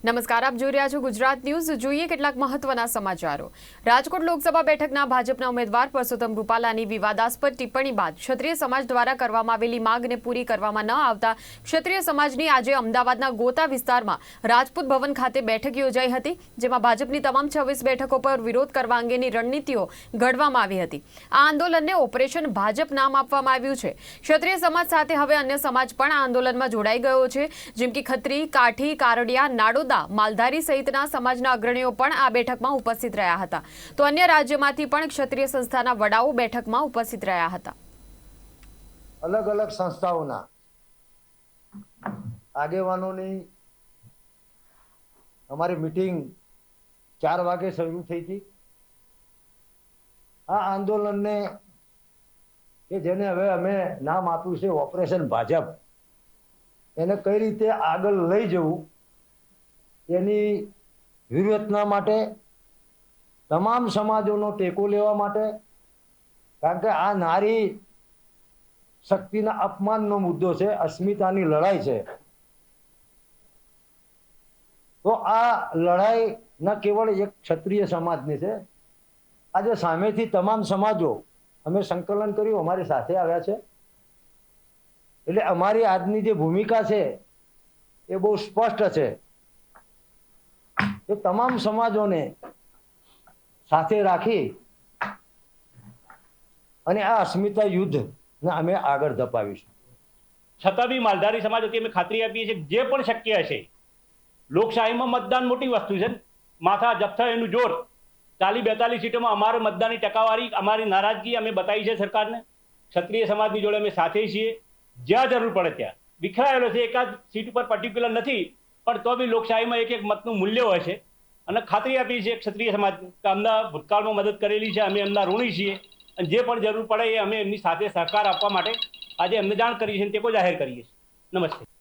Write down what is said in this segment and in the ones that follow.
નમસ્કાર, આપ જોઈ રહ્યા છો ગુજરાત ન્યૂઝ। જોઈએ કેટલાક મહત્વના સમાચારો। રાજકોટ લોકસભા બેઠકના ભાજપના ઉમેદવાર પરસોત્તમ રૂપાલાની વિવાદાસ્પદ ટિપ્પણી બાદ ક્ષત્રિય સમાજ દ્વારા કરવામાં આવેલી માંગને પૂરી કરવામાં ન આવતા ક્ષત્રિય સમાજની આજે અમદાવાદના ગોતા વિસ્તારમાં રાજપૂત ભવન ખાતે બેઠક યોજાઈ હતી, જેમાં ભાજપની તમામ 26 બેઠકો પર વિરોધ કરવા અંગેની રણનીતિઓ ઘડવામાં આવી હતી। આ આંદોલનને ઓપરેશન ભાજપ નામ આપવામાં આવ્યું છે। ક્ષત્રિય સમાજ સાથે હવે અન્ય સમાજ પણ આ આંદોલનમાં જોડાઈ ગયો છે, જેમ કે ખત્રી, કાઠી, કારડિયા, નાડોદા, માલધારી સહિતના સમાજના અગ્રણીઓ પણ આ બેઠકમાં ઉપસ્થિત રહ્યા હતા, તો અન્ય રાજ્યોમાંથી પણ ક્ષત્રિય સંસ્થાના વડાઓ બેઠકમાં ઉપસ્થિત રહ્યા હતા। અલગ અલગ સંસ્થાઓના આગેવાનોની અમારી મીટિંગ 4 વાગે શરૂ થઈ હતી। આ આંદોલનને કે જેને હવે અમે નામ આપ્યું છે ઓપરેશન ભાજપ, એને કઈ રીતે આગળ લઈ જવું એની વ્યૂહરચના માટે તમામ સમાજોનો ટેકો લેવા માટે, કારણ કે આ નારી શક્તિના અપમાનનો મુદ્દો છે, અસ્મિતાની લડાઈ છે, તો આ લડાઈ ન કેવળ એક ક્ષત્રિય સમાજની છે, આજે સામેથી તમામ સમાજો અમે સંકલન કર્યું, અમારી સાથે આવ્યા છે। એટલે અમારી આજની જે ભૂમિકા છે એ બહુ સ્પષ્ટ છે કે તમામ સમાજોને સાથે રાખી અને આ અસ્મિતા યુદ્ધને અમે આગળ ધપાવીશું। છતાં બી માલધારી સમાજ વતી અમે ખાતરી આપીએ છીએ જે પણ શક્ય હશે, લોકશાહીમાં મતદાન મોટી વસ્તુ છે, માથા જથ્થા એનું જોર 40-42 સીટોમાં અમારે મતદાનની ટકાવારી, અમારી નારાજગી અમે બતાવી છે સરકારને। ક્ષત્રિય સમાજની જોડે અમે સાથે છીએ, જ્યાં જરૂર પડે ત્યાં વિખરાયેલો છે, એકાદ સીટ ઉપર પર્ટિક્યુલર નથી, પણ તો બી લોકશાહીમાં એક મતનું મૂલ્ય હોય છે, અને ખાતરી આપી છે ક્ષત્રિય સમાજ કે અમના ભૂતકાળમાં મદદ કરેલી છે, અમે એમના ઋણી છીએ, અને જે પણ જરૂર પડે એ અમે એમની સાથે સહકાર આપવા માટે આજે એમને જાણ કરી છે, ટેકો જાહેર કરીએ છીએ। નમસ્તે।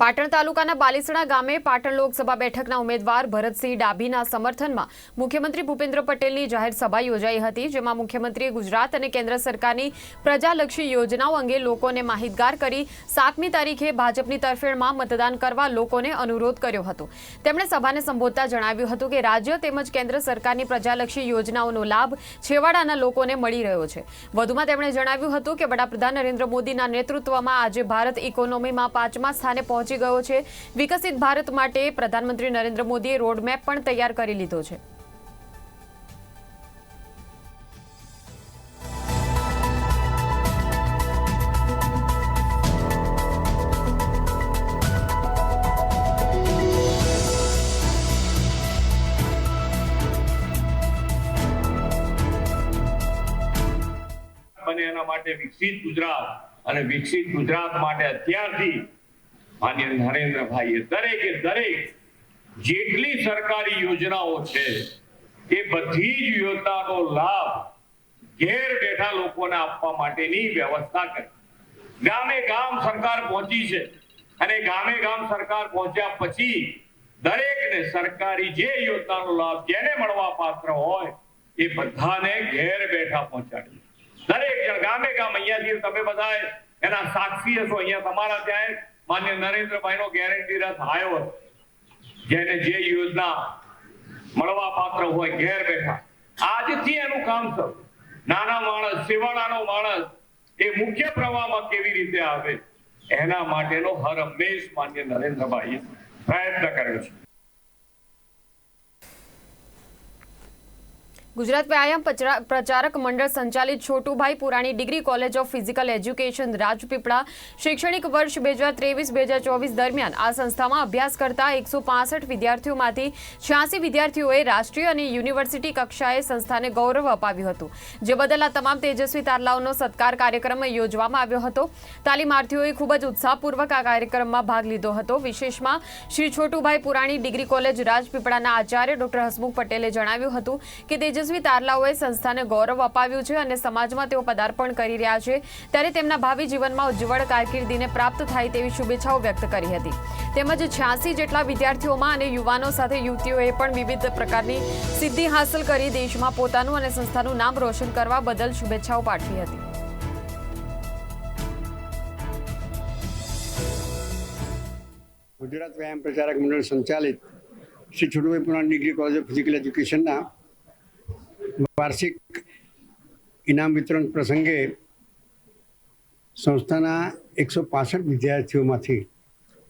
પાટણ તાલુકાના બાલીસણા ગામે પાટણ લોકસભા બેઠકના ઉમેદવાર ભરતસિંહ ડાભીના સમર્થનમાં મુખ્યમંત્રી ભૂપેન્દ્ર પટેલની જાહેર સભા યોજાઈ હતી, જેમાં મુખ્યમંત્રીએ ગુજરાત અને કેન્દ્ર સરકારની પ્રજાલક્ષી યોજનાઓ અંગે લોકોને માહિતગાર કરી 7મી તારીખે ભાજપની તરફેણમાં મતદાન કરવા લોકોને અનુરોધ કર્યો હતો। તેમણે સભાને સંબોધતા જણાવ્યું હતું કે રાજ્ય તેમજ કેન્દ્ર સરકારની પ્રજાલક્ષી યોજનાઓનો લાભ છેવાડાના લોકોને મળી રહ્યો છે। વધુમાં તેમણે જણાવ્યું હતું કે વડાપ્રધાન નરેન્દ્ર મોદીના નેતૃત્વમાં આજે ભારત ઇકોનોમીમાં 5મા સ્થાને પહોંચી ગયો છે। વિકસિત ભારત માટે પ્રધાનમંત્રી નરેન્દ્ર મોદીએ રોડમેપ પણ તૈયાર કરી લીધો છે। અને એના માટે વિકસિત ગુજરાત, અને વિકસિત ગુજરાત માટે અત્યારથી માન્ય નરેન્દ્રભાઈએ દરેક જેટલી સરકારી યોજનાઓ છે એ બધી જ યોજનાનો લાભ ઘેર બેઠા લોકોને આપવા માટેની વ્યવસ્થા કરી। ગામે ગામ સરકાર પહોંચી છે, અને ગામે ગામ સરકાર પહોંચ્યા પછી દરેકને સરકારી જે યોજનાનો લાભ જેને મળવા પાત્ર હોય એ બધાને ઘેર બેઠા પહોંચાડી। દરેક જણ ગામે ગામ, અહીંયાથી તમે બધા એના સાક્ષી હશો, અહીંયા તમારા ત્યાં માન્ય નરેન્દ્રભાઈનો ગેરંટી રથ આવ્યો હતો, જેને જે યોજના મળવા પાત્ર હોય ઘેર બેઠા આજથી એનું કામ શરૂ। નાના માણસ, સેવાળાનો માણસ એ મુખ્ય પ્રવાહમાં કેવી રીતે આવે એના માટેનો હર હંમેશ માન્ય નરેન્દ્રભાઈએ પ્રયત્ન કર્યો છે। ગુજરાત વ્યાયામ પ્રચારક મંડળ સંચાલિત Chhotubhai Purani degree college of physical education Rajpipla શૈક્ષણિક વર્ષ 2023-2024 દરમિયાન આ સંસ્થામાં અભ્યાસ કરતા 165 વિદ્યાર્થીઓમાંથી 86 વિદ્યાર્થીઓએ રાષ્ટ્રીય અને યુનિવર્સિટી કક્ષાએ સંસ્થાને ગૌરવ અપાવ્યું હતું, જે બદલ આ તમામ તેજસ્વી તારલાઓનો સત્કાર કાર્યક્રમ યોજવામાં આવ્યો હતો। તાલીમાર્થીઓએ ખૂબ જ ઉત્સાહપૂર્વક આ કાર્યક્રમમાં ભાગ લીધો હતો। વિશેષમાં Shri Chhotubhai Purani degree college રાજપીપળાના Acharya doctor Hasmukh પટેલે જણાવ્યું હતું કે તેજસ્વી તારલાઓએ સંસ્થાને ગૌરવ અપાવ્યું છે અને સમાજમાં તેઓ પદાર્પણ કરી રહ્યા છે, ત્યારે તેમના ભાવિ જીવનમાં ઉજ્જવળ કારકિર્દીને પ્રાપ્ત થાય તેવી શુભેચ્છાઓ વ્યક્ત કરી હતી। તેમજ 86 જેટલા વિદ્યાર્થીઓમાં અને યુવાનો સાથે યુવતીઓએ પણ વિવિધ પ્રકારની સિદ્ધિ હાંસલ કરી દેશમાં પોતાનું અને સંસ્થાનું નામ રોશન કરવા બદલ શુભેચ્છાઓ પાઠવી હતી। ગુજરાત વ્યાયામ પ્રચારક મંડળ સંચાલિત Shri Chhotubhai Purani degree college of physical એજ્યુકેશનના વાર્ષિક ઇનામ વિતરણ પ્રસંગે સંસ્થાના 165 વિદ્યાર્થીઓમાંથી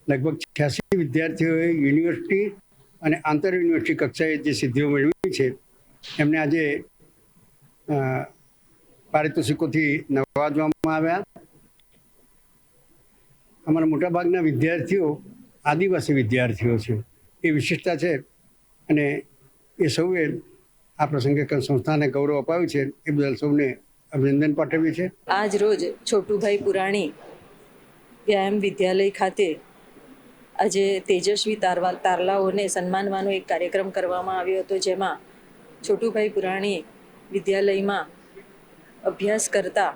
લગભગ 86 વિદ્યાર્થીઓએ યુનિવર્સિટી અને આંતર યુનિવર્સિટી કક્ષાએ જે સિદ્ધિઓ મેળવી છે એમને આજે પારિતોષિકોથી નવાજવામાં આવ્યા. અમારા મોટાભાગના વિદ્યાર્થીઓ આદિવાસી વિદ્યાર્થીઓ છે, એ વિશેષતા છે અને એ સૌએ આ પ્રસંગે સંસ્થાને ગૌરવ અપાવ્યું છે એ બદલ સૌને અભિનંદન પાઠવ્યું છે. આજ રોજ છોટુભાઈ પુરાણી વ્યાયામ વિદ્યાલય ખાતે આજે તેજસ્વી તારલાઓને સન્માનવાનો એક કાર્યક્રમ કરવામાં આવ્યો હતો, જેમાં છોટુભાઈ પુરાણી વિદ્યાલયમાં અભ્યાસ કરતા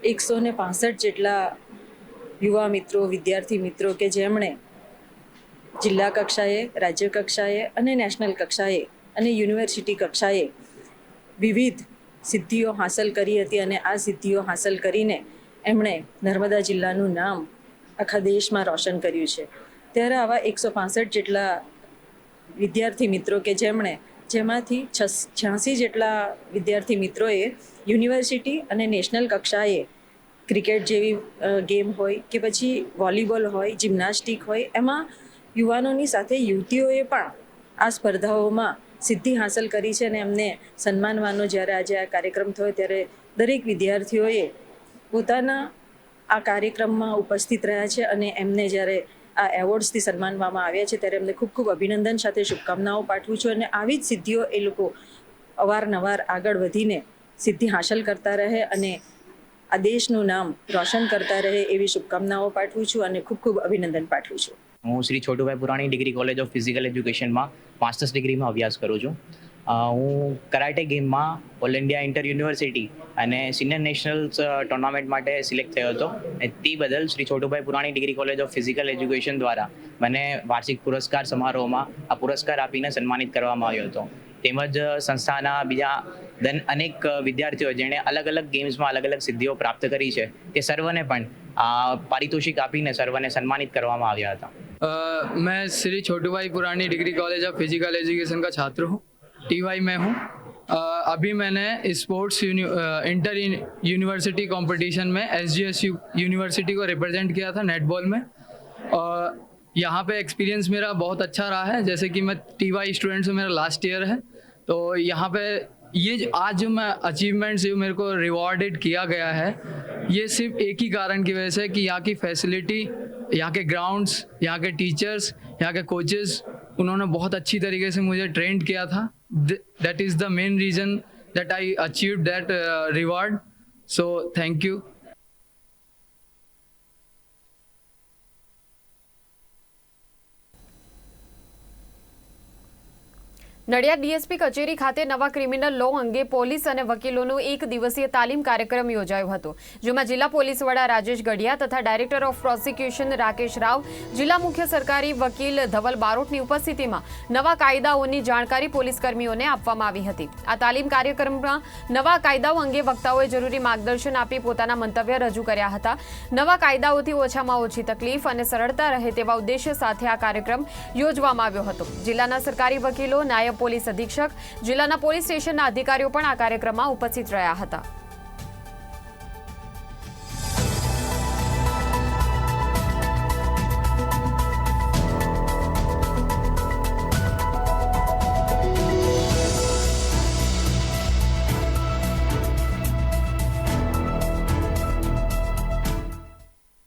165 જેટલા યુવા મિત્રો, વિદ્યાર્થી મિત્રો કે જેમણે જિલ્લા કક્ષાએ, રાજ્ય કક્ષાએ અને નેશનલ કક્ષાએ અને યુનિવર્સિટી કક્ષાએ વિવિધ સિદ્ધિઓ હાંસલ કરી હતી અને આ સિદ્ધિઓ હાંસલ કરીને એમણે નર્મદા જિલ્લાનું નામ આખા દેશમાં રોશન કર્યું છે. ત્યારે આવા 165 જેટલા વિદ્યાર્થી મિત્રો કે જેમાંથી 86 જેટલા વિદ્યાર્થી મિત્રોએ યુનિવર્સિટી અને નેશનલ કક્ષાએ ક્રિકેટ જેવી ગેમ હોય કે પછી વોલીબોલ હોય, જિમ્નાસ્ટિક હોય, એમાં યુવાનોની સાથે યુવતીઓએ પણ આ સ્પર્ધાઓમાં સિદ્ધિ હાંસલ કરી છે અને એમને સન્માનવાનો જ્યારે આજે આ કાર્યક્રમ થયો ત્યારે દરેક વિદ્યાર્થીઓએ પોતાના આ કાર્યક્રમમાં ઉપસ્થિત રહ્યા છે અને એમને જ્યારે આ એવોર્ડ્સથી સન્માનવામાં આવ્યા છે ત્યારે એમને ખૂબ ખૂબ અભિનંદન સાથે શુભકામનાઓ પાઠવું છું અને આવી જ સિદ્ધિઓ એ લોકો અવારનવાર આગળ વધીને સિદ્ધિ હાંસલ કરતા રહે અને આ દેશનું નામ રોશન કરતા રહે એવી શુભકામનાઓ પાઠવું છું અને ખૂબ ખૂબ અભિનંદન પાઠવું છું. હું Shri Chhotubhai Purani degree college of physical એજ્યુકેશનમાં માસ્ટર્સ ડિગ્રીમાં અભ્યાસ કરું છું. હું કરાટે ગેમમાં ઓલ ઇન્ડિયા ઇન્ટર યુનિવર્સિટી અને સિનિયર નેશનલ્સ ટુર્નામેન્ટ માટે સિલેક્ટ થયો હતો. તે બદલ Shri Chhotubhai Purani degree college of physical education દ્વારા મને વાર્ષિક પુરસ્કાર સમારોહમાં આ પુરસ્કાર આપીને સન્માનિત કરવામાં આવ્યો હતો. તેમજ સંસ્થાના બીજા અનેક વિદ્યાર્થીઓ જેણે અલગ અલગ ગેમ્સમાં અલગ અલગ સિદ્ધિઓ પ્રાપ્ત કરી છે તે સર્વને પણ પારિતોષિક આપીને સર્વને સન્માનિત કરવામાં આવ્યા હતા. मैं श्री छोटूभाई पुरानी degree college of physical education का छात्र हूँ, TY में हूँ. अभी मैंने स्पोर्ट्स इंटर यूनिवर्सिटी कंपटीशन में SGS यूनिवर्सिटी को रिप्रेजेंट किया था नेटबॉल में. यहाँ पे एक्सपीरियंस मेरा बहुत अच्छा रहा है. जैसे कि मैं TY स्टूडेंट से मेरा लास्ट ईयर है, तो यहाँ पे ये आज जो मैं अचीवमेंट्स जो मेरे को रिवॉर्डेड किया गया है, ये सिर्फ एक ही कारण की वजह से कि यहाँ की फैसिलिटी, यहाँ के ग्राउंड्स, यहाँ के टीचर्स, यहाँ के कोचेस, उन्होंने बहुत अच्छी तरीके से मुझे ट्रेंड किया था. That is the main reason that I achieved that reward. So thank you. Nadiad DSP કચેરી ખાતે નવા ક્રિમિનલ લો અંગે પોલીસ અને વકીલોનો એક દિવસીય તાલીમ કાર્યક્રમ યોજાયો હતો, જેમાં જિલ્લા પોલીસ વડા રાજેશ ગઢિયા તથા director of prosecution Rakesh Rao, જિલ્લા મુખ્ય સરકારી વકીલ ધવલ બારોટની ઉપસ્થિતિમાં નવા કાયદાઓની જાણકારી પોલીસ કર્મીઓને આપવામાં આવી હતી. આ તાલીમ કાર્યક્રમમાં નવા કાયદાઓ અંગે વક્તાઓએ જરૂરી માર્ગદર્શન આપી પોતાના મંતવ્ય રજૂ કર્યા હતા. નવા કાયદાઓથી ઓછામાં ઓછી તકલીફ અને સરળતા રહે તેવા ઉદ્દેશ્ય સાથે આ કાર્યક્રમ યોજવામાં આવ્યો હતો. જિલ્લાના સરકારી વકીલો, નાયબ પોલીસ અધિક્ષક, જિલ્લાના પોલીસ સ્ટેશનના અધિકારીઓ પણ આ કાર્યક્રમમાં ઉપસ્થિત રહ્યા હતા.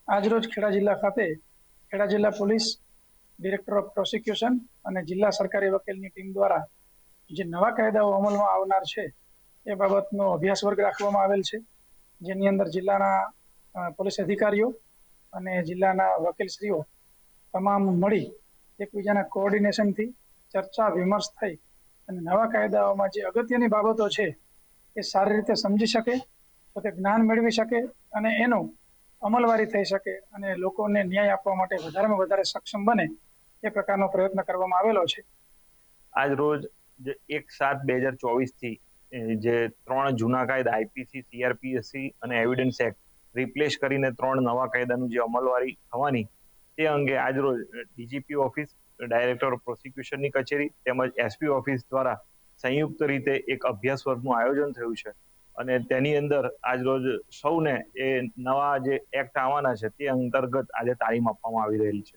આજરોજ ખેડા જિલ્લા ખાતે ખેડા જિલ્લા પોલીસ, ડિરેક્ટર ઓફ પ્રોસિક્યુશન અને જિલ્લા સરકારી વકીલની ટીમ દ્વારા જે નવા કાયદાઓ અમલમાં આવનાર છે એ બાબતનો અભ્યાસ વર્ગ રાખવામાં આવેલ છે, જેની અંદર જિલ્લાના પોલીસ અધિકારીઓ અને જિલ્લાના વકીલશ્રીઓ તમામ મળી એકબીજાના કોઓર્ડિનેશનથી ચર્ચા વિમર્શ થઈ અને નવા કાયદાઓમાં જે અગત્યની બાબતો છે એ સારી રીતે સમજી શકે, પોતે જ્ઞાન મેળવી શકે અને એનો અમલવારી થઈ શકે અને લોકોને ન્યાય આપવા માટે વધારેમાં વધારે સક્ષમ બને એ પ્રકારનો પ્રયત્ન કરવામાં આવેલો છે. આજ રોજ 1/7/2024 થી જે 3 જૂના કાયદા IPC, CRPC અને એવિડન્સ એક્ટ રિપ્લેસ કરીને 3 નવા કાયદાનું જે અમલવારી થવાની તે અંગે આજરોજ ડીજીપી ઓફિસ, ડાયરેક્ટર ઓફ પ્રોસિક્યુશનની કચેરી તેમજ એસપી ઓફિસ દ્વારા સંયુક્ત રીતે એક અભ્યાસ વર્ગનું આયોજન થયું છે અને તેની અંદર આજરોજ સૌને એ નવા જે એક્ટ આવવાના છે તે અંતર્ગત આજે તાલીમ આપવામાં આવી રહેલી છે.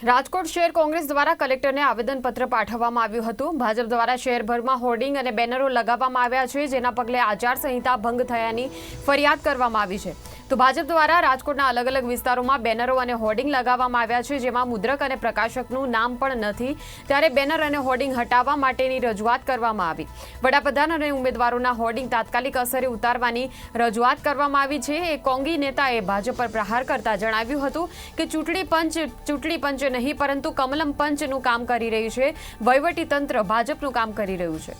રાજકોટ શહેર કોંગ્રેસ દ્વારા કલેક્ટરને આવેદનપત્ર પાઠવવામાં આવ્યું હતું. ભાજપ દ્વારા શહેરભરમાં હોર્ડિંગ અને બેનરો લગાવવામાં આવ્યા છે, જેના પગલે આચારસંહિતા ભંગ થયાની ફરિયાદ કરવામાં આવી છે. તો ભાજપ દ્વારા રાજકોટના અલગ અલગ વિસ્તારોમાં બેનરો અને હોર્ડિંગ લગાવવામાં આવ્યા છે, જેમાં મુદ્રક અને પ્રકાશકનું નામ પણ નથી. ત્યારે બેનર અને હોર્ડિંગ હટાવવા માટેની રજૂઆત કરવામાં આવી. વડાપ્રધાન અને ઉમેદવારોના હોર્ડિંગ તાત્કાલિક અસરે ઉતારવાની રજૂઆત કરવામાં આવી છે. એક કોંગી નેતાએ ભાજપ પર પ્રહાર કરતા જણાવ્યું હતું કે ચૂંટણી પંચ નહીં પરંતુ કમલમ પંચનું કામ કરી રહ્યું છે. વહીવટી તંત્ર ભાજપનું કામ કરી રહ્યું છે.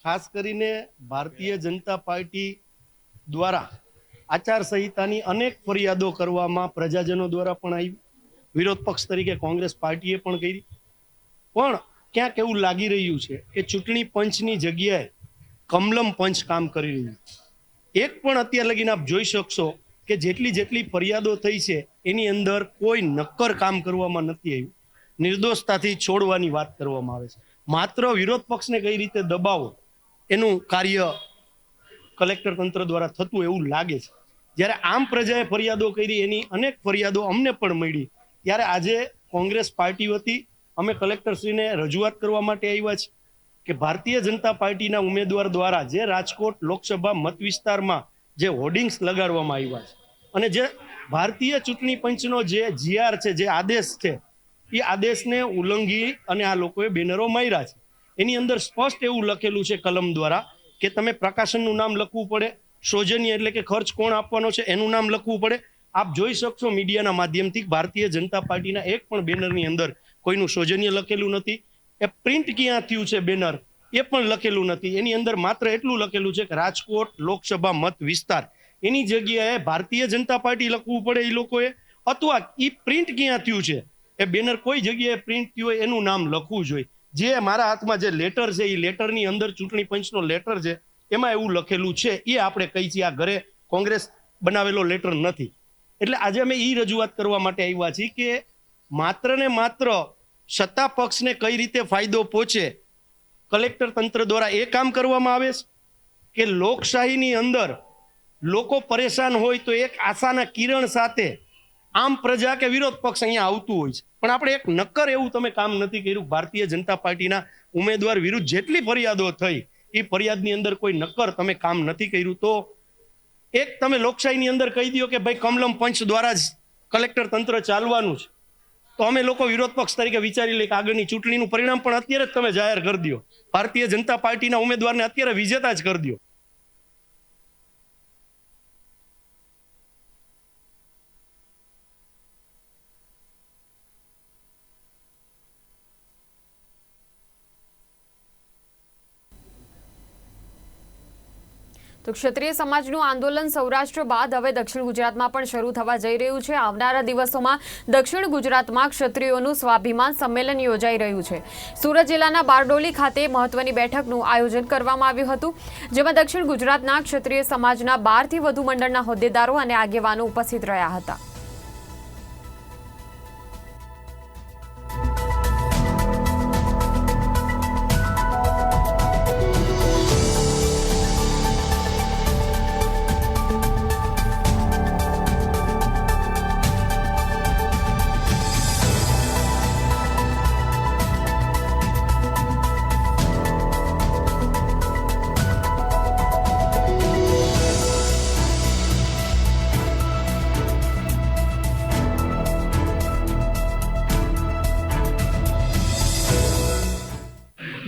ખાસ કરીને ભારતીય જનતા પાર્ટી દ્વારા આચારસંહિતાની અનેક ફરિયાદો કરવામાં પ્રજાજનો દ્વારા પણ આવી, વિરોધ પક્ષ તરીકે કોંગ્રેસ પાર્ટીએ પણ કરી. પણ ક્યાંક એવું લાગી રહ્યું છે કે ચૂંટણી પંચની જગ્યાએ કમલમ પંચ કામ કરી રહ્યું છે. એક પણ અત્યાર લગીને આપ જોઈ શકશો કે જેટલી ફરિયાદો થઈ છે એની અંદર કોઈ નક્કર કામ કરવામાં નથી આવ્યું. નિર્દોષતાથી છોડવાની વાત કરવામાં આવે છે. માત્ર વિરોધ પક્ષને કઈ રીતે દબાવો એનું કાર્ય કલેક્ટર તંત્ર દ્વારા થતું એવું લાગે છે. જ્યારે આમ પ્રજાએ ફરિયાદો કરી, એની અનેક ફરિયાદો અમને પણ મળી, ત્યારે આજે કોંગ્રેસ પાર્ટી વતી અમે કલેક્ટરશ્રીને રજૂઆત કરવા માટે આવ્યા છીએ કે ભારતીય જનતા પાર્ટીના ઉમેદવાર દ્વારા જે રાજકોટ લોકસભા મત વિસ્તારમાં જે હોર્ડિંગ્સ લગાડવામાં આવ્યા છે અને જે ભારતીય ચૂંટણી પંચનો જે જીઆર છે, જે આદેશ છે, એ આદેશને ઉલ્લંઘી અને આ લોકોએ બેનરો માર્યા છે. એની અંદર સ્પષ્ટ એવું લખેલું છે કલમ દ્વારા કે તમે પ્રકાશનનું નામ લખવું પડે, સૌજન્ય એટલે કે ખર્ચ કોણ આપવાનો છે એનું નામ લખવું પડે. આપ જોઈ શકશો મીડિયાના માધ્યમથી ભારતીય જનતા પાર્ટીના એક પણ બેનરની અંદર કોઈનું સૌજન્ય લખેલું નથી. એ પ્રિન્ટ ક્યાં થયું છે બેનર એ પણ લખેલું નથી. એની અંદર માત્ર એટલું લખેલું છે કે રાજકોટ લોકસભા મત વિસ્તાર. એની જગ્યાએ ભારતીય જનતા પાર્ટી લખવું પડે એ લોકોએ, અથવા એ પ્રિન્ટ ક્યાં થયું છે એ બેનર કોઈ જગ્યાએ પ્રિન્ટ થયું હોય એનું નામ લખવું જોઈએ. જે મારા હાથમાં જે લેટર છે એ લેટરની અંદર ચૂંટણી પંચનો લેટર છે એમાં એવું લખેલું છે એ આપણે કહી છીએ. આ ઘરે કોંગ્રેસ બનાવેલો લેટર નથી. એટલે આજે અમે એ રજૂઆત કરવા માટે આવ્યા છીએ કે માત્ર ને માત્ર સત્તા પક્ષને કઈ રીતે ફાયદો પહોંચે કલેક્ટર તંત્ર દ્વારા એ કામ કરવામાં આવે છે કે લોકશાહીની અંદર લોકો પરેશાન હોય તો એક આશાના કિરણ સાથે આમ પ્રજા કે વિરોધ પક્ષ અહીંયા આવતું હોય છે. પણ આપણે એક નક્કર એવું તમે કામ નથી કર્યું. ભારતીય જનતા પાર્ટીના ઉમેદવાર વિરુદ્ધ જેટલી ફરિયાદો થઈ એ ફરિયાદની અંદર કોઈ નક્કર તમે કામ નથી કર્યું. તો એક તમે લોકશાહીની અંદર કહી દો કે ભાઈ કમલમ પંચ દ્વારા જ કલેક્ટર તંત્ર ચાલવાનું છે, તો અમે લોકો વિરોધ પક્ષ તરીકે વિચારી લઈએ કે આગળની ચૂંટણીનું પરિણામ પણ અત્યારે જ તમે જાહેર કરી દો. ભારતીય જનતા પાર્ટીના ઉમેદવારને અત્યારે વિજેતા જ કરી દો. તો ક્ષત્રિય સમાજનું આંદોલન સૌરાષ્ટ્ર બાદ હવે દક્ષિણ ગુજરાતમાં પણ શરૂ થવા જઈ રહ્યું છે. આવનારા દિવસોમાં દક્ષિણ ગુજરાતમાં ક્ષત્રિયોનું સ્વાભિમાન સંમેલન યોજાઈ રહ્યું છે. સુરત જિલ્લાના બારડોલી ખાતે મહત્વની બેઠકનું આયોજન કરવામાં આવ્યું હતું, જેમાં દક્ષિણ ગુજરાતના ક્ષત્રિય સમાજના 12થી વધુ મંડળના હોદ્દેદારો અને આગેવાનો ઉપસ્થિત રહ્યા હતા.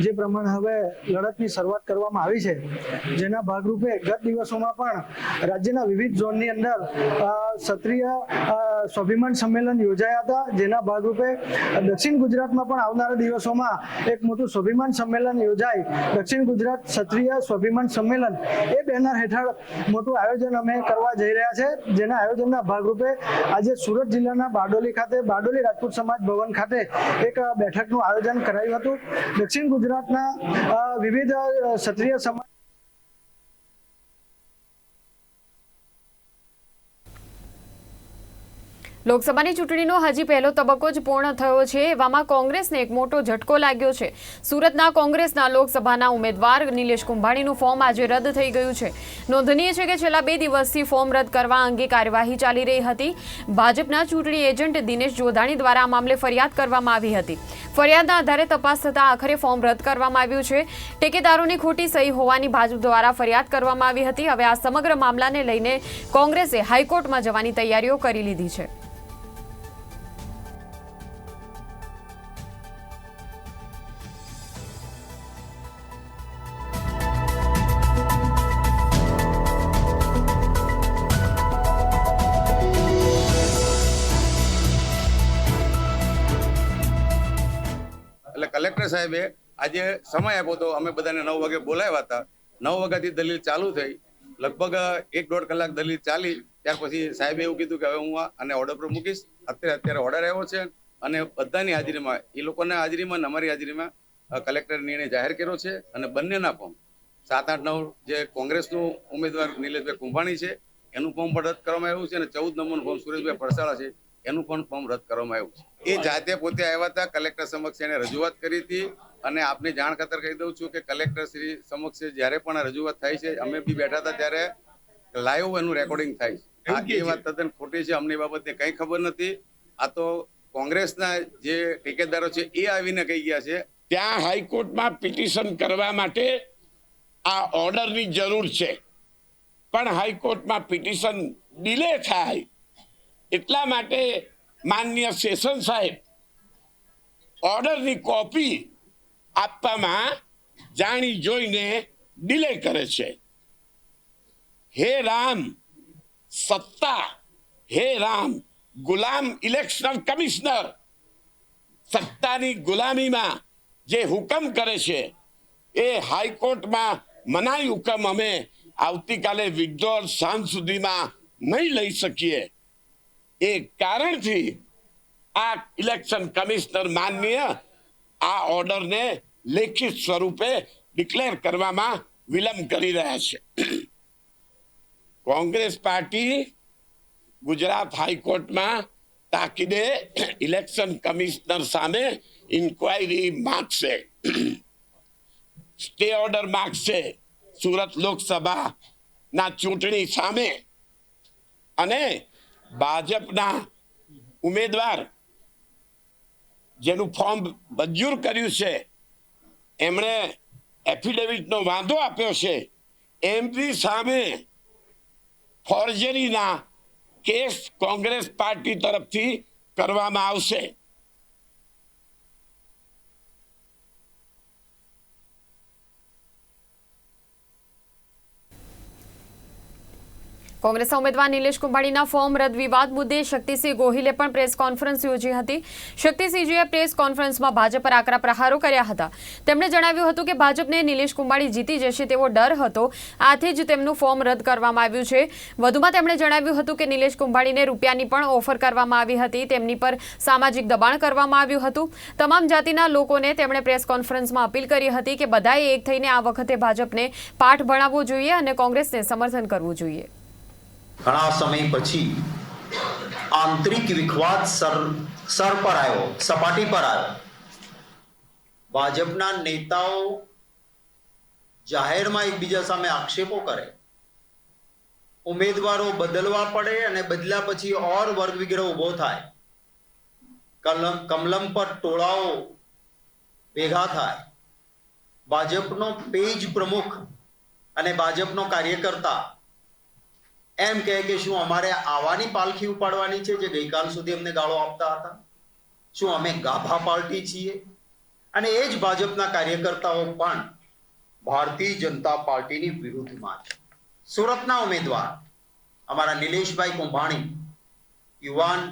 જે પ્રમાણે હવે લડતની શરૂઆત કરવામાં આવી છે, જેના ભાગરૂપે ગત દિવસોમાં પણ રાજ્યના વિવિધ ઝોનની અંદર ક્ષત્રિય સ્વાભિમાન સંમેલન યોજાયા હતા, જેના ભાગરૂપે દક્ષિણ ગુજરાતમાં પણ આવનારા દિવસોમાં એક મોટું સ્વાભિમાન સંમેલન યોજાય, દક્ષિણ ગુજરાત ક્ષત્રિય સ્વાભિમાન સંમેલન, એ બેનર હેઠળ મોટું આયોજન અમે કરવા જઈ રહ્યા છે, જેના આયોજનના ભાગરૂપે આજે સુરત જિલ્લાના બારડોલી ખાતે બારડોલી રાજપૂત સમાજ ભવન ખાતે એક બેઠકનું આયોજન કરાયું હતું. દક્ષિણ ગુજરાતના વિવિધ ક્ષત્રિય સમાજ લોકસભાની ચૂંટણીનો હજી પહેલો તબક્કો જ પૂર્ણ થયો છે, એવામાં કોંગ્રેસને એક મોટો ઝટકો લાગ્યો છે. સુરતના કોંગ્રેસના લોકસભાના ઉમેદવાર નિલેશ કુંભાણીનું ફોર્મ આજે રદ થઈ ગયું છે. નોંધનીય છે કે છેલ્લા 2 દિવસથી ફોર્મ રદ કરવા અંગે કાર્યવાહી ચાલી રહી હતી. ભાજપના ચૂંટણી એજન્ટ દિનેશ જોધાણી દ્વારા આ મામલે ફરિયાદ કરવામાં આવી હતી. ફરિયાદના આધારે તપાસ થતાં આખરે ફોર્મ રદ કરવામાં આવ્યું છે. ટેકેદારોની ખોટી સહી હોવાની ભાજપ દ્વારા ફરિયાદ કરવામાં આવી હતી. હવે આ સમગ્ર મામલાને લઈને કોંગ્રેસે હાઈકોર્ટમાં જવાની તૈયારીઓ કરી લીધી છે. કલેક્ટર સાહેબે આજે સમય આપ્યો હતો, અમે બધાને 9 વાગે બોલાવ્યા હતા. 9 વાગ્યાથી દલીલ ચાલુ થઈ, લગભગ 1-1.5 કલાક દલીલ ચાલી. ત્યાર પછી સાહેબે એવું કીધું કે હવે હું આને ઓર્ડર પર મૂકીશ. અત્યારે ઓર્ડર આવ્યો છે અને બધાની હાજરીમાં, એ લોકોના હાજરીમાં અને અમારી હાજરીમાં કલેક્ટરે નિર્ણય જાહેર કર્યો છે અને બંનેના ફોર્મ 7, 8, 9 જે કોંગ્રેસનું ઉમેદવાર નિલેશભાઈ કુંભાણી છે એનું ફોર્મ પણ રદ કરવામાં આવ્યું છે અને 14 નંબરનું ફોર્મ સુરેશભાઈ પડસાળા છે એનું પણ ફોર્મ રદ કરવામાં આવ્યું છે. એ જાતે પોતે આવ્યા હતા, કલેક્ટર સમક્ષ એને રજૂઆત કરી હતી અને આપને જાણ ખાતર કહી દઉં છું કે કલેક્ટર શ્રી સમક્ષ જ્યારે પણ રજૂઆત થાય છે, અમે બી બેઠા હતા ત્યારે લાઈવ એનું રેકોર્ડિંગ થાય છે. એ વાત તદ્દન ખોટી છે, અમને એ બાબતે કંઈ ખબર નથી. આ તો કોંગ્રેસના જે ઠેકેદારો છે એ આવીને કહી ગયા છે. ત્યાં હાઈકોર્ટમાં પિટિશન કરવા માટે આ ઓર્ડરની જરૂર છે, પણ હાઈકોર્ટમાં પિટિશન ડિલે થાય એટલા માટે માનનીય સેશન સાહેબ ઓર્ડરની કોપી આપવામાં જાણી જોઈને ડિલે કરે છે. હે રામ સત્તા, હે રામ ગુલામ ઇલેક્શન કમિશનર, સત્તાની ગુલામીમાં જે હુકમ કરે છે એ હાઈકોર્ટમાં મનાઈ હુકમ અમે આવતીકાલે વિડ્રોલ સાંજ સુધીમાં નહીં લઈ શકીએ. એ કારણથી આ ઇલેક્શન કમિશનર માનનીય આ ઓર્ડરને લેખિત સ્વરૂપે ડિક્લેર કરવામાં વિલંબ કરી રહ્યા છે. કોંગ્રેસ પાર્ટી ગુજરાત હાઈકોર્ટમાં તાકીદે ઇલેક્શન કમિશનર સામે ઇન્ક્વાયરી માંગશે, સ્ટે ઓર્ડર માંગશે સુરત લોકસભાના ચૂંટણી સામે. અને ભાજપના ઉમેદવાર જેનું ફોર્મ મંજૂર કર્યું છે એમણે એફિડેવિટનો વાંધો આપ્યો છે, એમની સામે ફોર્જરીના કેસ કોંગ્રેસ પાર્ટી તરફથી કરવામાં આવશે. કોંગ્રેસના ઉમેદવાર નિલેશ કુંભાણીના ફોર્મ રદ વિવાદ મુદ્દે શક્તિસિંહ ગોહિલે પણ પ્રેસ કોન્ફરન્સ યોજી હતી. શક્તિસિંહજીએ પ્રેસ કોન્ફરન્સમાં ભાજપ પર આકરા પ્રહારો કર્યા હતા. તેમણે જણાવ્યું હતું કે ભાજપને નિલેશ કુંભાણી જીતી જશે તેવો ડર હતો, આથી જ તેમનું ફોર્મ રદ કરવામાં આવ્યું છે. વધુમાં તેમણે જણાવ્યું હતું કે નિલેશ કુંભાણીને રૂપિયાની પણ ઓફર કરવામાં આવી હતી, તેમની પર સામાજિક દબાણ કરવામાં આવ્યું હતું. તમામ જાતિના લોકોને તેમણે પ્રેસ કોન્ફરન્સમાં અપીલ કરી હતી કે બધાએ એક થઈને આ વખતે ભાજપને પાઠ ભણાવવો જોઈએ અને કોંગ્રેસને સમર્થન કરવું જોઈએ. ઘણા સમય પછી આંતરિક વિખવાદ સર પર આવ્યો, સપાટી પર આવ્યો. ભાજપના નેતાઓ જાહેરમાં એકબીજા સામે આક્ષેપો કરે, ઉમેદવારો બદલવા પડે અને બદલ્યા પછી ઓર વર્ગ વિગ્રહ ઉભો થાય, કમલમ પર ટોળાઓ ભેગા થાય. ભાજપનો પેજ પ્રમુખ અને ભાજપનો કાર્યકર્તા એમ કહે કે શું અમારે આવાની પાલખી ઉપાડવાની છે જે ગઈકાલ સુધી અમને ગાળો આપતા હતા? શું અમે ગાભા પાર્ટી છીએ? અને એ જ ભાજપના કાર્યકર્તાઓ પણ ભારતીય જનતા પાર્ટીની વિરુદ્ધમાં છે. સુરતના ઉમેદવાર અમારા નિલેશભાઈ કુંભાણી યુવાન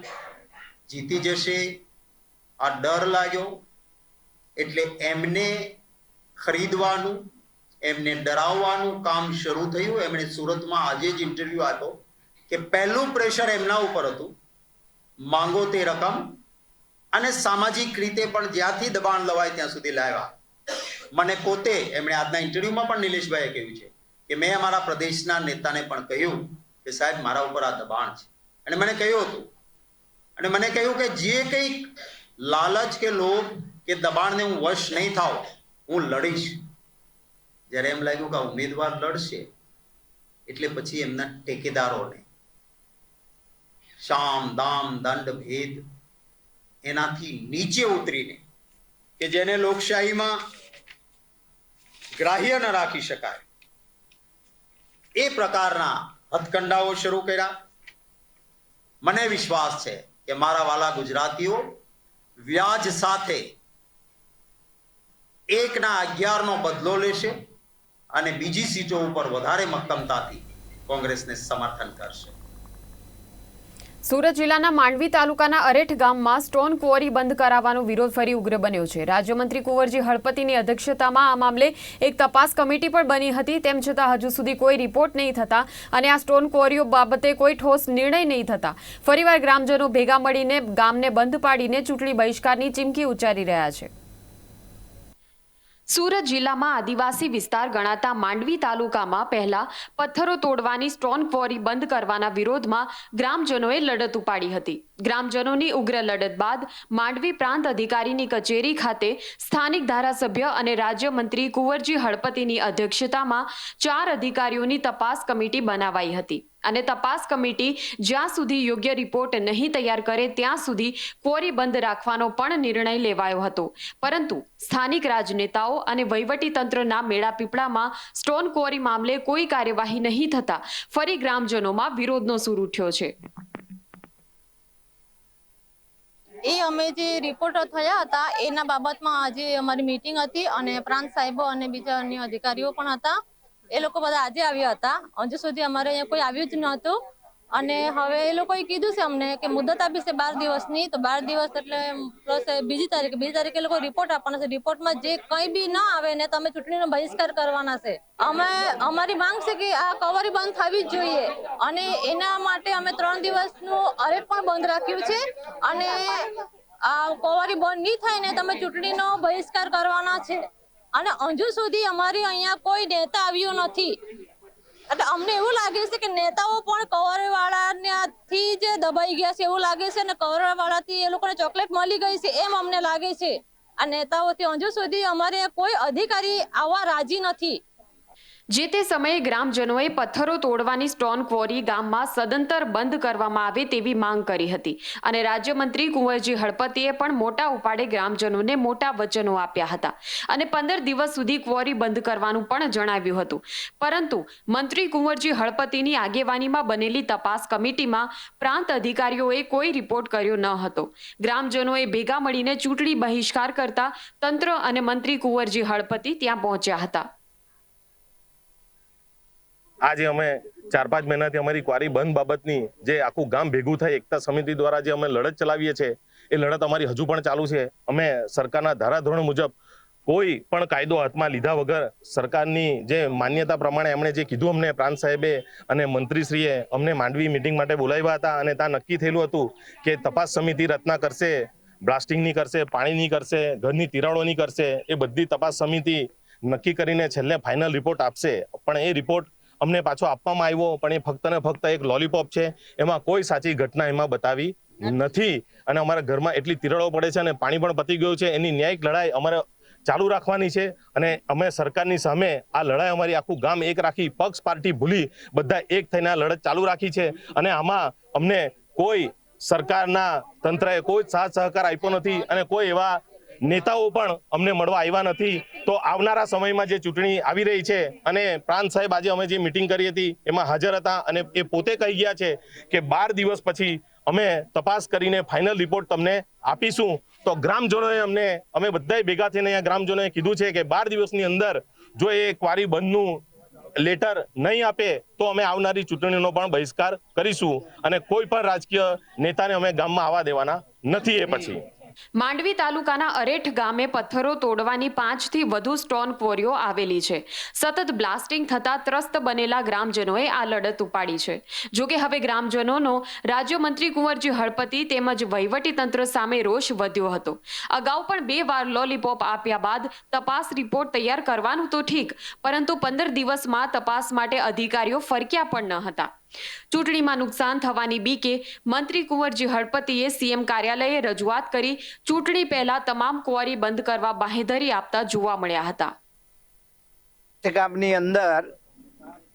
જીતી જશે આ ડર લાગ્યો, એટલે એમને ખરીદવાનું, એમને ડરાવવાનું કામ શરૂ થયું. એમણે સુરતમાં આજે જ ઇન્ટરવ્યુ આપ્યો કે પહેલું પ્રેશર એમના ઉપર હતું, માંગો તે રકમ, અને સામાજિક રીતે પણ જ્યાંથી દબાણ લવાય ત્યાં સુધી લાવ્યા. મને પોતે એમણે આજના ઇન્ટરવ્યુમાં પણ નિલેશભાઈએ કહ્યું છે કે મેં અમારા પ્રદેશના નેતાને પણ કહ્યું કે સાહેબ મારા ઉપર આ દબાણ છે, અને મને કહ્યું હતું, અને મને કહ્યું કે જે કંઈક લાલચ કે લોભ કે દબાણને હું વશ નહીં થાવ, હું લડીશ. જ્યારે એમ લાગ્યું કે ઉમેદવાર લડશે એટલે પછી એમના ટેકેદારોને શામ દામ દંડ ભેદ એનાથી નીચે ઉતરીને, કે જેને લોકશાહીમાં ગ્રાહ્ય ન રાખી શકાય, એ પ્રકારના હથકંડાઓ શરૂ કર્યા. મને વિશ્વાસ છે કે મારા વાલા ગુજરાતીઓ વ્યાજ સાથે 1/11 બદલો લેશે અને બીજી સીટો ઉપર વધારે મક્કમતાથી કોંગ્રેસને સમર્થન કરશે. સુરત જિલ્લાના માંડવી તાલુકાના અરેઠ ગામમાં સ્ટોન ક્વોરી બંધ કરાવવાનો વિરોધ ફરી ઉગ્ર બન્યો છે. રાજ્યમંત્રી કુંવરજી હળપતિની અધ્યક્ષતામાં આ મામલે એક તપાસ કમિટી પણ બની હતી. તેમ છતાં હજુ સુધી કોઈ રિપોર્ટ નહીં થતા અને આ સ્ટોન ક્વોરીઓ બાબતે કોઈ ઠોસ નિર્ણય નહીં થતા ફરીવાર ગ્રામજનો ભેગા મળીને ગામને બંધ પાડીને ચૂંટણી બહિષ્કારની ચીમકી ઉચ્ચારી રહ્યા છે. સુરત જિલ્લામાં આદિવાસી વિસ્તાર ગણાતા માંડવી તાલુકામાં પહેલા પથ્થરો તોડવાની સ્ટોન ક્વોરી બંધ કરવાના વિરોધમાં ગ્રામજનોએ લડત ઉપાડી હતી. ગ્રામજનોની ઉગ્ર લડત બાદ માંડવી પ્રાંત અધિકારીની કચેરી ખાતે સ્થાનિક ધારાસભ્ય અને રાજ્યમંત્રી કુંવરજી હળપતિની અધ્યક્ષતામાં 4 અધિકારીઓની તપાસ કમિટી બનાવાઈ હતી અને તપાસ કમિટી જ્યાં સુધી યોગ્ય રિપોર્ટ નહીં તૈયાર કરે ત્યાં સુધી ક્વોરી બંધ રાખવાનો પણ નિર્ણય લેવાયો હતો. પરંતુ સ્થાનિક રાજનેતાઓ અને વહીવટી તંત્રના મેળાપીપળામાં સ્ટોન ક્વોરી મામલે કોઈ કાર્યવાહી નહીં થતા ફરી ગ્રામજનોમાં વિરોધનો સૂર ઉઠ્યો છે. એ અમે જે રિપોર્ટ થયા હતા એના બાબતમાં આજે અમારી મીટિંગ હતી અને પ્રાંત સાહેબો અને બીજા અન્ય અધિકારીઓ પણ હતા. એ લોકો બધા આજે આવ્યા હતા. હજુ સુધી અમારે અહીંયા કોઈ આવ્યું જ નહોતું અને હવે એ લોકોએ કીધું છે અમને કે મુદત આપી છે 12 દિવસની. તો 12 દિવસ એટલે પ્લસ બીજી તારીખે એ લોકો રિપોર્ટ આપવાના છે. રિપોર્ટમાં જે કંઈ બી ન આવે ને તો અમે ચૂંટણીનો બહિષ્કાર કરવાના છે. અમારી માંગ છે કે આ કવરી બંધ થવી જ જોઈએ અને એના માટે અમે 3 દિવસનું અરેટ પણ બંધ રાખ્યું છે અને આ કવરી બંધ નહીં થાય ને તમે ચૂંટણીનો બહિષ્કાર કરવાના છે. અને હજુ સુધી અમારી અહીંયા કોઈ નેતા આવ્યું નથી. એટલે અમને એવું લાગે છે કે નેતાઓ પણ કવરવાળાથી જ દબાઈ ગયા છે એવું લાગે છે અને કવરવાળાથી એ લોકોને ચોકલેટ મળી ગઈ છે એમ અમને લાગે છે. આ નેતાઓથી હજુ સુધી અમારે કોઈ અધિકારી આવવા રાજી નથી. જે તે સમયે ગ્રામજનોએ પથ્થરો તોડવાની સ્ટોન ક્વોરી ગામમાં સદંતર બંધ કરવામાં આવે તેવી માંગ કરી હતી અને રાજ્યમંત્રી કુંવરજી હળપતિએ પણ મોટા ઉપાડે ગ્રામજનોને મોટા વચનો આપ્યા હતા અને 15 દિવસ સુધી ક્વોરી બંધ કરવાનું પણ જણાવ્યું હતું. પરંતુ મંત્રી કુંવરજી હળપતિની આગેવાનીમાં બનેલી તપાસ કમિટીમાં પ્રાંત અધિકારીઓએ કોઈ રિપોર્ટ કર્યો ન હતો. ગ્રામજનોએ ભેગા મળીને ચૂંટણી બહિષ્કાર કરતા તંત્ર અને મંત્રી કુંવરજી હળપતિ ત્યાં પહોંચ્યા હતા. આજે અમે 4-5 મહિનાથી અમારી ક્વારી બંધ બાબતની જે આખું ગામ ભેગું થઈ એકતા સમિતિ દ્વારા જે અમે લડત ચલાવીએ છીએ એ લડત અમારી હજુ પણ ચાલુ છે. અમે સરકારના ધારાધોરણ મુજબ કોઈ પણ કાયદો હાથમાં લીધા વગર સરકારની જે માન્યતા પ્રમાણે એમણે જે કીધું અમને પ્રાંત સાહેબે અને મંત્રીશ્રીએ અમને માંડવી મિટિંગ માટે બોલાવ્યા હતા અને ત્યાં નક્કી થયેલું હતું કે તપાસ સમિતિ રચના કરશે, બ્લાસ્ટિંગની કરશે, પાણીની કરશે, ઘરની તિરાડોની કરશે. એ બધી તપાસ સમિતિ નક્કી કરીને છેલ્લે ફાઇનલ રિપોર્ટ આપશે. પણ એ રિપોર્ટ અમને પાછો આપવામાં આવ્યો પણ એ ફક્ત ને ફક્ત એક લોલીપોપ છે. એમાં કોઈ સાચી ઘટના એમાં બતાવી નથી અને અમારા ઘરમાં એટલી તિરાડો પડે છે અને પાણી પણ પતી ગયું છે. એની ન્યાયિક લડાઈ અમારે ચાલુ રાખવાની છે અને અમે સરકારની સામે આ લડાઈ અમારી આખું ગામ એક રાખી પક્ષ પાર્ટી ભૂલી બધા એક થઈને આ લડત ચાલુ રાખી છે અને આમાં અમને કોઈ સરકારના તંત્રએ કોઈ સાથ સહકાર આપ્યો નથી અને કોઈ એવા નેતાઓ પણ અમને મળવા આવ્યા નથી. તો આવનારા સમયમાં જે ચૂંટણી આવી રહી છે અને પ્રાંત સાહેબ આજે અમે જે મિટિંગ કરી હતી એમાં હાજર હતા અને એ પોતે કહી ગયા છે કે 12 દિવસ પછી અમે તપાસ કરીને ફાઇનલ રિપોર્ટ તમને આપીશું. તો ગ્રામજનોએ અમે બધાએ ભેગા થઈને અહીંયા ગ્રામજનોએ કીધું છે કે 12 દિવસની અંદર જો એ ક્વારી બંધનું લેટર નહીં આપે તો અમે આવનારી ચૂંટણીનો પણ બહિષ્કાર કરીશું અને કોઈ પણ રાજકીય નેતાને અમે ગામમાં આવવા દેવાના નથી. એ પછી માંડવી તાલુકાના અરેઠ ગામે પથ્થરો તોડવાની 5 થી વધુ સ્ટોન ક્વોરીઓ આવેલી છે. સતત બ્લાસ્ટિંગ થતા ત્રસ્ત બનેલા ગ્રામજનોએ આ લડત ઉપાડી છે. જોકે હવે ગ્રામજનોનો રાજ્યમંત્રી કુંવરજી હળપતિ તેમજ વહીવટી તંત્ર સામે રોષ વધ્યો હતો. અગાઉ પણ 2 વાર લોલીપોપ આપ્યા બાદ તપાસ રિપોર્ટ તૈયાર કરવાનું તો ઠીક, પરંતુ 15 દિવસમાં તપાસ માટે અધિકારીઓ ફરક્યા પણ ન હતા. ચૂંટણીમાં નુકસાન થવાની બીકે મંત્રી કુંવરજી હળપતિએ સીએમ કાર્યાલયે રજૂઆત કરી ચૂંટણી પહેલા તમામ ક્વોરી બંધ કરવા બાહેધરી આપતા જોવા મળ્યા હતા. ગામની અંદર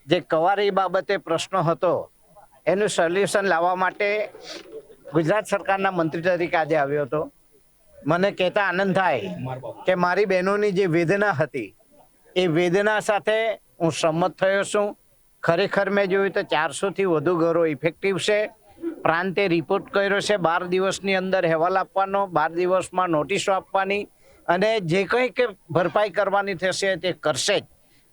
જે કવારી બાબતે પ્રશ્ન હતો એનું સોલ્યુશન લાવવા માટે ગુજરાત સરકારના મંત્રી તરીકે આજે આવ્યો હતો. મને કહેતા આનંદ થાય કે મારી બહેનોની જે વેદના હતી એ વેદના સાથે હું સંમત થયો છું. ખરેખર મેં જોયું તો 400 થી વધુ ઘરો ઇફેક્ટિવ છે. પ્રાંતે રિપોર્ટ કર્યો છે 12 દિવસની અંદર અહેવાલ આપવાનો, 12 દિવસમાં નોટિસો આપવાની અને જે કંઈ કે ભરપાઈ કરવાની થશે તે કરશે જ.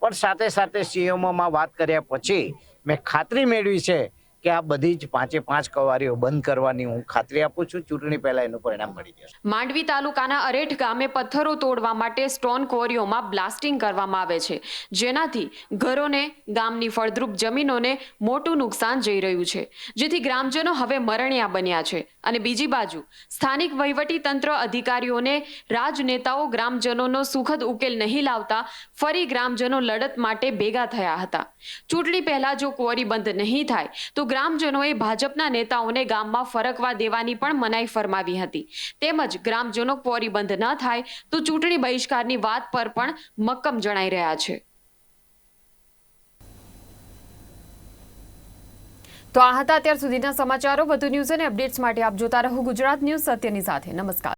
પણ સાથે સાથે સીએમઓમાં વાત કર્યા પછી મેં ખાતરી મેળવી છે કે આ બધી જ 5 કવારીઓ બંધ કરવાની હું ખાતરી આપું છું. ચૂંટણી પહેલા એનું પરિણામ મળી જશે. માંડવી તાલુકાના અરેઠ ગામે પથ્થરો તોડવા માટે સ્ટોન ક્વોરીઓમાં બ્લાસ્ટિંગ કરવામાં આવે છે, જેનાથી ઘરોને, ગામની ફળદ્રુપ જમીનોને મોટું નુકસાન જઈ રહ્યું છે, જેથી ગ્રામજનો હવે મરણિયા બન્યા છે. અને બીજી બાજુ સ્થાનિક વહીવટી તંત્ર અધિકારીઓને રાજનેતાઓ ગ્રામજનોનો સુખદ ઉકેલ નહીં લાવતા ફરી ગ્રામજનો લડત માટે ભેગા થયા હતા. ચૂંટણી પહેલા જો ક્વોરી બંધ નહીં થાય તો ગ્રામજનોએ ભાજપના નેતાઓને ગામમાં ફરકવા દેવાની પણ મનાઈ ફરમાવી હતી. તેમજ ગ્રામજનો ક્વોરી બંધ ન થાય તો ચૂંટણી બહિષ્કારની વાત પર પણ મક્કમ જણાઈ રહ્યા છે. તો આ હતા અત્યાર સુધીના સમાચારો. વધુ ન્યૂઝ અને અપડેટ્સ માટે આપ જોતા રહો ગુજરાત ન્યૂઝ સત્યની સાથે. નમસ્કાર.